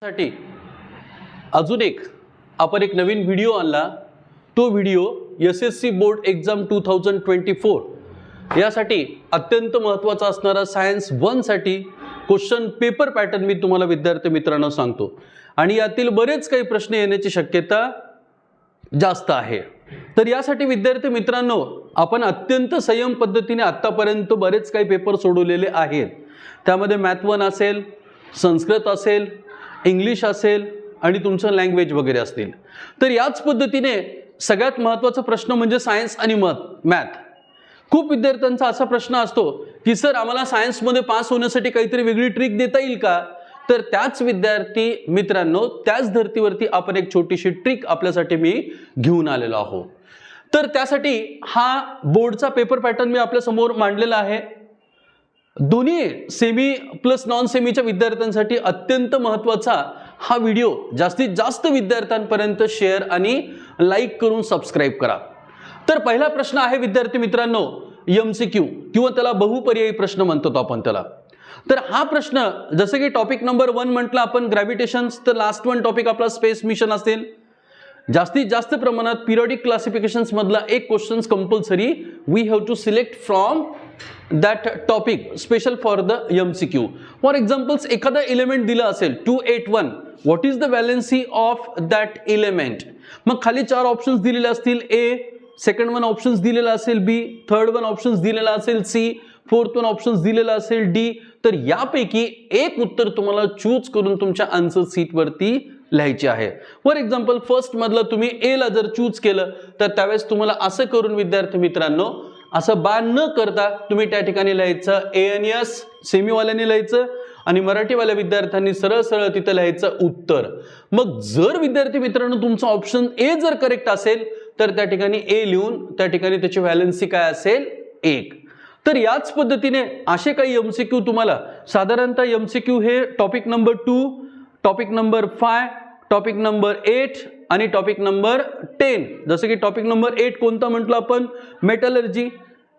साठी अजून आपण एक नवीन व्हिडिओ आणला। तो व्हिडिओ एसएससी बोर्ड एग्जाम 2024 यासाठी अत्यंत महत्त्वाचा असणारा सायन्स 1 साठी क्वेश्चन पेपर पॅटर्न मी तुम्हाला विद्यार्थी मित्रांनो सांगतो आणि यातील बरेच काही प्रश्न येण्याची शक्यता जास्त आहे। तर यासाठी विद्यार्थी मित्रांनो आपण अत्यंत संयम पद्धतीने आतापर्यंत बरेच काही पेपर सोडवलेले आहेत। त्यामध्ये मॅथ 1 असेल, संस्कृत असेल, इंग्लिश असेल आणि तुमचं लँग्वेज वगैरे असतील। तर याच पद्धतीने सगळ्यात महत्त्वाचा प्रश्न म्हणजे सायन्स आणि मॅथ। खूप विद्यार्थ्यांचा असा प्रश्न असतो की सर आम्हाला सायन्स मध्ये पास होण्यासाठी काहीतरी वेगळी ट्रिक देता येईल का? तर त्याच विद्यार्थी मित्रांनो त्याच धर्तीवरती आपण एक छोटीशी ट्रिक आपल्यासाठी मी घेऊन आलेलो आहोत। तर त्यासाठी हा बोर्डचा पेपर पॅटर्न मी आपल्या समोर मांडलेला आहे। दोन्ही सेमी प्लस नॉन सेमीच्या विद्यार्थ्यांसाठी अत्यंत महत्त्वाचा हा व्हिडिओ जास्तीत जास्त विद्यार्थ्यांपर्यंत शेअर आणि लाईक करून सबस्क्राइब करा। तर पहिला प्रश्न आहे विद्यार्थी मित्रांनो एमसीक्यू किंवा त्याला बहुपर्यायी प्रश्न म्हणतो आपण त्याला। तर हा प्रश्न जसे की टॉपिक नंबर 1 म्हटलं आपण ग्रॅव्हिटेशन, तर लास्ट वन टॉपिक आपला स्पेस मिशन असेल। जास्तीत जास्त प्रमाणात पिरियडिक क्लासिफिकेशन्स मधला एक questions compulsory we have to select from that topic special for the MCQ. For examples एखादा एलिमेंट दिला असेल 281 what is the valency of that element, मग खाली 4 ऑप्शन्स दिलेले असतील A, सेकंड वन ऑप्शन्स दिलेला असेल B, थर्ड वन ऑप्शन्स दिलेला असेल C, फोर्थ वन ऑप्शन्स दिलेला असेल D। तर यापैकी एक उत्तर तुम्हाला चूज करून तुमच्या आन्सर शीट वरती लिहायचे आहे। फॉर एक्झाम्पल फर्स्ट मधलं तुम्ही A ला जर चूज केलं तर त्यावेळेस तुम्हाला असं करून विद्यार्थी मित्रांनो असं बाण न करता तुम्ही त्या ठिकाणी लिहायचं ANS, सेमीवाल्यांनी लिहायचं आणि मराठीवाल्या विद्यार्थ्यांनी सरळ सरळ तिथे लिहायचं उत्तर। मग जर विद्यार्थी मित्रांनो तुमचा ऑप्शन A जर करेक्ट असेल तर त्या ठिकाणी A लिहून त्या ठिकाणी त्याची व्हॅलेन्सी काय असेल 1। तर याच पद्धतीने असे काही एमसीक्यू तुम्हाला साधारणतः एमसीक्यू हे topic number 2, topic number 5, topic number 8 आणि टॉपिक नंबर 10। जसे की टॉपिक नंबर 8 कोणता म्हटलं आपण मेटलर्जी।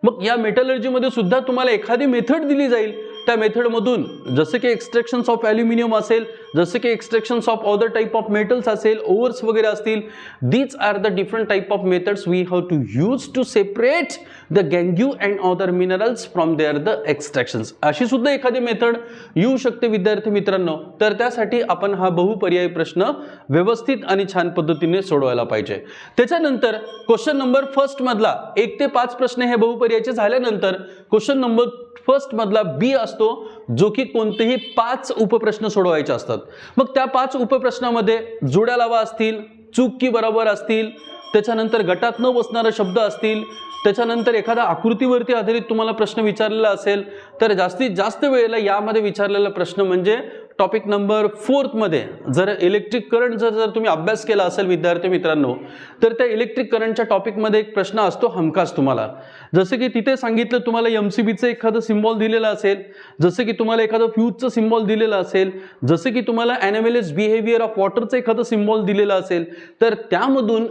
मग या मेटलर्जी मध्ये सुद्धा तुम्हाला एखादी मेथड दिली जाईल, त्या मेथड मधून जसे की एक्सट्रॅक्शन्स ऑफ ॲल्युमिनियम असेल, जसे की extractions of other type of metals असेल, ओव्हर्स वगैरे असतील, these are the different type of methods we have to use to separate the गँग्यू and other minerals from their the extractions. अशी सुद्धा एखादी मेथड येऊ शकते विद्यार्थी मित्रांनो। तर त्यासाठी आपण हा बहुपर्यायी प्रश्न व्यवस्थित आणि छान पद्धतीने सोडवायला पाहिजे। त्याच्यानंतर क्वेश्चन नंबर फर्स्ट मधला 1 ते 5 प्रश्न हे बहुपर्यायीचे झाल्यानंतर क्वेश्चन नंबर फर्स्ट मधला बी असतो जो की कोणतेही 5 उपप्रश्न सोडवायचे असतात। मग त्या 5 उपप्रश्नामध्ये जोड्या लावा असतील, चूक की बरोबर असतील, त्याच्यानंतर गटात न बसणारे शब्द असतील, त्याच्यानंतर एखादा आकृतीवरती आधारित तुम्हाला प्रश्न विचारलेला असेल। तर जास्तीत जास्त वेळेला यामध्ये विचारलेला प्रश्न म्हणजे टॉपिक नंबर 4 मध्ये जर इलेक्ट्रिक करंट जर तुम्ही अभ्यास केला असेल विद्यार्थी मित्रांनो तर त्या इलेक्ट्रिक करंटच्या टॉपिक मध्ये एक प्रश्न असतो हमखास तुम्हाला। जसे की तिथे सांगितलं तुम्हाला एमसीबीचं एखादं सिम्बॉल दिलेला असेल, जसे की तुम्हाला एखादं फ्यूजचं सिम्बॉल दिलेलं असेल, जसे की तुम्हाला एनामेलिस बिहेवियर ऑफ वॉटरचं एखादं सिम्बॉल दिलेलं असेल, तर त्यामधून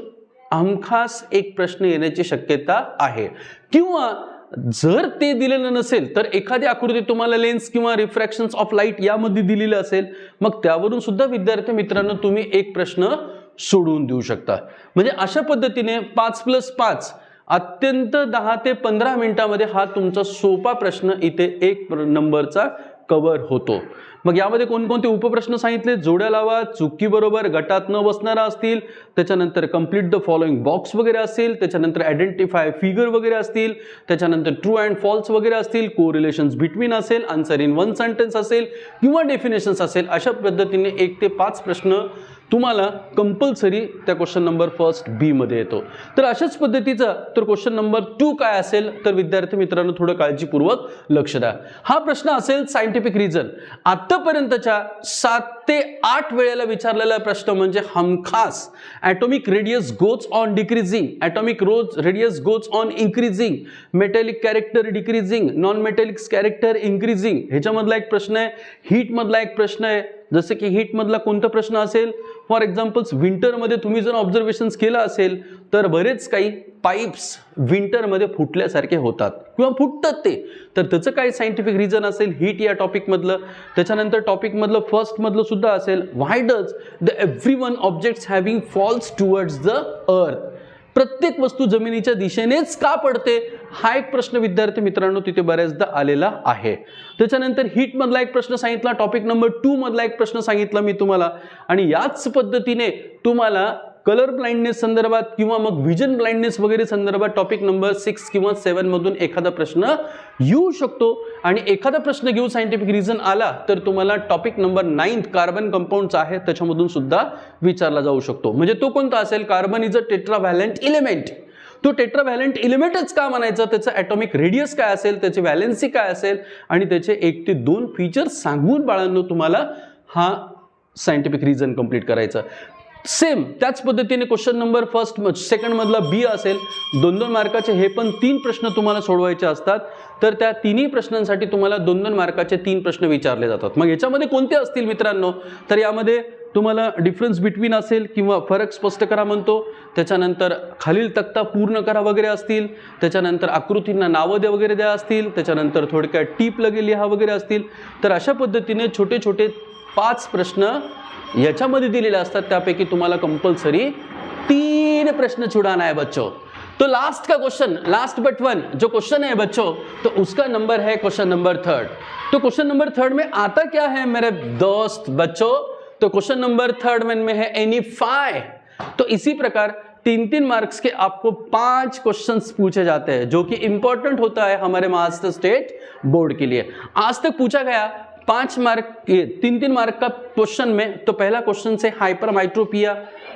हमखास एक प्रश्न येण्याची शक्यता आहे। किंवा जर ते दिलेलं नसेल तर एखादी आकृती तुम्हाला लेन्स किंवा रिफ्रॅक्शन्स ऑफ लाईट यामध्ये दिलेली असेल, मग त्यावरून सुद्धा विद्यार्थी मित्रांनो तुम्ही एक प्रश्न सोडवून देऊ शकता। म्हणजे अशा पद्धतीने 5+5 अत्यंत 10 ते 15 मिनिटांमध्ये हा तुमचा सोपा प्रश्न इथे 1 नंबरचा कव्हर होतो। मग यामध्ये कोणकोणते उपप्रश्न सांगितले? जोड्या लावा, चुकी बरोबर, गटात न बसणारा असतील, त्याच्यानंतर कंप्लीट द फॉलोइंग बॉक्स वगैरे असेल, त्याच्यानंतर आयडेंटिफाय फिगर वगैरे असतील, त्याच्यानंतर ट्रू अँड फॉल्स वगैरे असतील, कोरिलेशन्स बिटवीन असेल, आन्सर इन 1 सेंटेन्स असेल किंवा डेफिनेशन्स असेल। अशा पद्धतीने 1 ते 5 प्रश्न तुम्हाला कंपल्सरी त्या क्वेश्चन नंबर फर्स्ट बी मध्ये येतो। तर अशाच पद्धतीचा तर क्वेश्चन नंबर 2 काय असेल तर विद्यार्थी मित्रांनो थोडं काळजीपूर्वक लक्ष द्या। हा प्रश्न असेल सायंटिफिक रिझन। आतापर्यंतच्या 7 ते 8 वेळेला विचारलेला प्रश्न म्हणजे हमखास atomic radius goes on decreasing, atomic radius goes on increasing, metallic character decreasing, non metallic character increasing, ह्याच्यामधला एक प्रश्न आहे। हीट मधला एक प्रश्न आहे। जसे की हीट मधला कोणता प्रश्न असेल? फॉर एक्झाम्पल्स विंटरमध्ये तुम्ही जर ऑब्झर्वेशन्स केलं असेल तर बरेच काही पाईप्स विंटरमध्ये फुटल्यासारखे होतात किंवा फुटतात ते, तर त्याचं काय सायंटिफिक रिझन असेल हीट या टॉपिकमधलं. त्याच्यानंतर टॉपिकमधलं फर्स्टमधलं सुद्धा असेल why does the everyone objects having falls towards the earth. प्रत्येक वस्तू जमिनीच्या दिशेनेच का पडते, हा एक प्रश्न विद्यार्थी मित्रांनो तिथे बऱ्याचदा आलेला आहे. त्याच्यानंतर हीट मधला एक प्रश्न सांगितला, टॉपिक नंबर 2 मधला एक प्रश्न सांगितला मी तुम्हाला, आणि याच पद्धतीने तुम्हाला कलर ब्लाइंडनेस संदर्भात किंवा मग व्हिजन ब्लाइंडनेस वगैरे संदर्भात टॉपिक नंबर 6 किंवा 7 मधून एखादा प्रश्न येऊ शकतो. आणि एखादा प्रश्न घेऊन सायंटिफिक रिझन आला तर तुम्हाला टॉपिक नंबर 9 कार्बन कंपाऊंड्स आहे त्याच्यामधून सुद्धा विचारला जाऊ शकतो. म्हणजे तो कोणता असेल, कार्बन इज अ टेट्राव्हॅलेंट इलेमेंट. तो टेट्राव्हॅलेंट इलेमेंटच का म्हणायचं, त्याचं ॲटॉमिक रेडियस काय असेल, त्याची व्हॅलेन्सी काय असेल आणि त्याचे 1 ते 2 फीचर्स सांगून बाळांनो तुम्हाला हा सायंटिफिक रिझन कंप्लीट करायचा. सेम त्याच पद्धतीने क्वेश्चन नंबर सेकंड मधला बी असेल, 2-2 मार्काचे हे पण 3 प्रश्न तुम्हाला सोडवायचे असतात. तर त्या तिन्ही प्रश्नांसाठी तुम्हाला 2-2 मार्काचे 3 प्रश्न विचारले जातात. मग याच्यामध्ये कोणते असतील मित्रांनो, तर यामध्ये तुम्हाला डिफरन्स बिटवीन असेल किंवा फरक स्पष्ट करा म्हणतो, त्याच्यानंतर खालील तक्ता पूर्ण करा वगैरे असतील, त्याच्यानंतर आकृतींना नावं द्या वगैरे द्या असतील, त्याच्यानंतर थोडक्यात टीप लगे लिहा वगैरे असतील. तर अशा पद्धतीने छोटे छोटे 5 प्रश्न याच्यामध्ये दिलेले असतात. त्यापैकी तुम्हाला कंपल्सरी 3 प्रश्न छुड़ाना है बच्चों. तो लास्ट का क्वेश्चन, लास्ट बट वन जो क्वेश्चन है बच्चों, तो उसका नंबर है क्वेश्चन नंबर 3. तो क्वेश्चन नंबर 3 में आता क्या है मेरे दोस्त बच्चों, तो क्वेश्चन नंबर 3 में है एनीफाई. तो इसी प्रकार 3-3 मार्क्स के आपको 5 क्वेश्चंस पूछे जाते हैं जो कि इंपॉर्टेंट होता है हमारे महाराष्ट्र स्टेट बोर्ड के लिए. आज तक पूछा गया 5 मार्क 3-3 मार्क का क्वेश्चन में, तो पहला क्वेश्चन से हाइपरमाइट्रोपिया,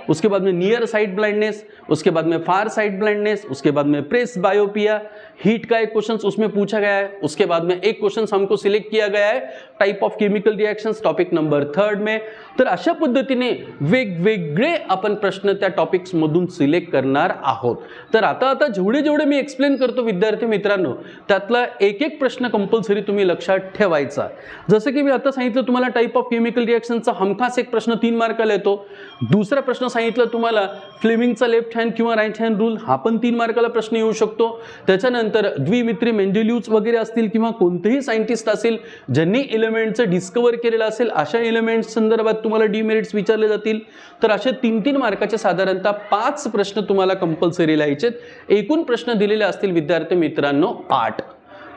उसके बाद में नियर साइड ब्लाइंडनेस, उसके बाद में फार साइड ब्लाइंडनेस, उसके बाद में प्रेस बायोपिया, हीट का एक क्वेश्चन उसमें पूछा गया है. उसके बाद में एक क्वेश्चन हमको सिलेक्ट किया गया है type of chemical reactions topic number 3 में. तर अशा पद्धतीने वेगवेगळे आपण प्रश्न त्या टॉपिक्स मधून सिलेक्ट करणार आहोत. तर आता जेवढे जेवढे मी एक्सप्लेन करतो विद्यार्थी मित्रांनो, त्यातला एक एक प्रश्न कंपल्सरी तुम्ही लक्षात ठेवायचा. जसं की मी आता सांगितलं तुम्हाला टाइप ऑफ केमिकल रिएक्शनचा हमखास एक प्रश्न 3 मार्काला येतो. दुसरा प्रश्न सांगितलं तुम्हाला फ्लेमिंगचा लेफ्ट हँड किंवा राईट हँड रूल, हा पण 3 मार्काला प्रश्न येऊ शकतो. त्याच्यानंतर द्विमित्री मेंडेलिव्ह वगैरे असतील किंवा कोणतेही सायंटिस्ट असेल ज्यांनी एलिमेंटचं डिस्कवर केलेलं असेल, अशा एलिमेंट संदर्भात तुम्हाला डिमेरिट्स विचारले जातील. तर असे 3-3 मार्काचे साधारणतः 5 प्रश्न तुम्हाला कंपल्सरी लिहायचे. एकूण प्रश्न दिलेले असतील विद्यार्थी मित्रांनो 8.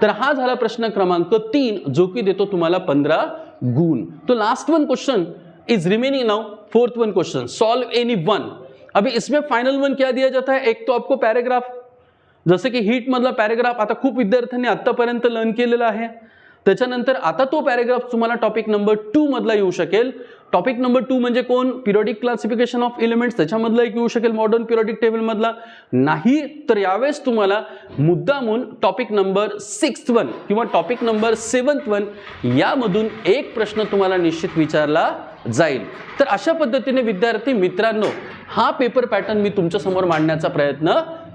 तर हा झाला प्रश्न क्रमांक 3 जो की देतो तुम्हाला 15 गुण. तो last one question is remaining now, fourth one question, solve any one. अभी इसमें फाइनल वन क्या दिया जाता है, एक तो आपको पैराग्राफ, जसे की हीट मधला पॅराग्राफ आता खूप विद्यार्थ्यांनी आतापर्यंत लर्न केलेला आहे. त्याच्यानंतर आता तो पॅराग्राफ तुम्हाला टॉपिक नंबर 2 मधला येऊ शकेल. टॉपिक नंबर 2 म्हणजे कोण, पिरियडिक क्लासिफिकेशन ऑफ एलिमेंट्स, त्याच्यामधला एक येऊ शकेल मॉडर्न पिरियडिक टेबल मधला. नाही तर यावेळेस तुम्हाला मुद्दामून टॉपिक नंबर 6th वन किंवा टॉपिक नंबर 7th वन यामधून एक प्रश्न तुम्हाला निश्चित विचारला जाईल. तर अशा पद्धतीने विद्यार्थी मित्रांनो हा पेपर पॅटर्न मी तुमच्या समोर मांडण्याचा प्रयत्न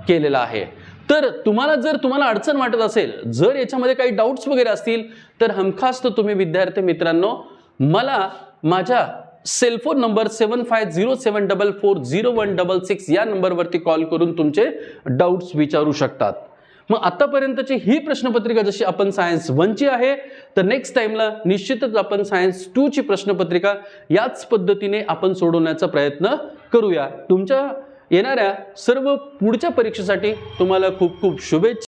केलेला आहे. तर तुम्हाला अडचण वाटत असेल, जर याच्यामध्ये काही डाउट्स वगैरे असतील तर हमखास तुम्ही विद्यार्थी मित्रांनो मला माझ्या सेलफोन नंबर 7507440166 या नंबरवरती कॉल करून तुमचे डाउट्स विचारू शकतात. मग आतापर्यंतची ही प्रश्नपत्रिका जशी आपण सायन्स 1 ची आहे, तर नेक्स्ट टाइमला निश्चितच आपण सायन्स 2 ची प्रश्नपत्रिका याच पद्धतीने आपण सोडवण्याचा प्रयत्न करूया. तुमच्या येणाऱ्या सर्व पुढच्या परीक्षेसाठी तुम्हाला खूप खूप शुभेच्छा.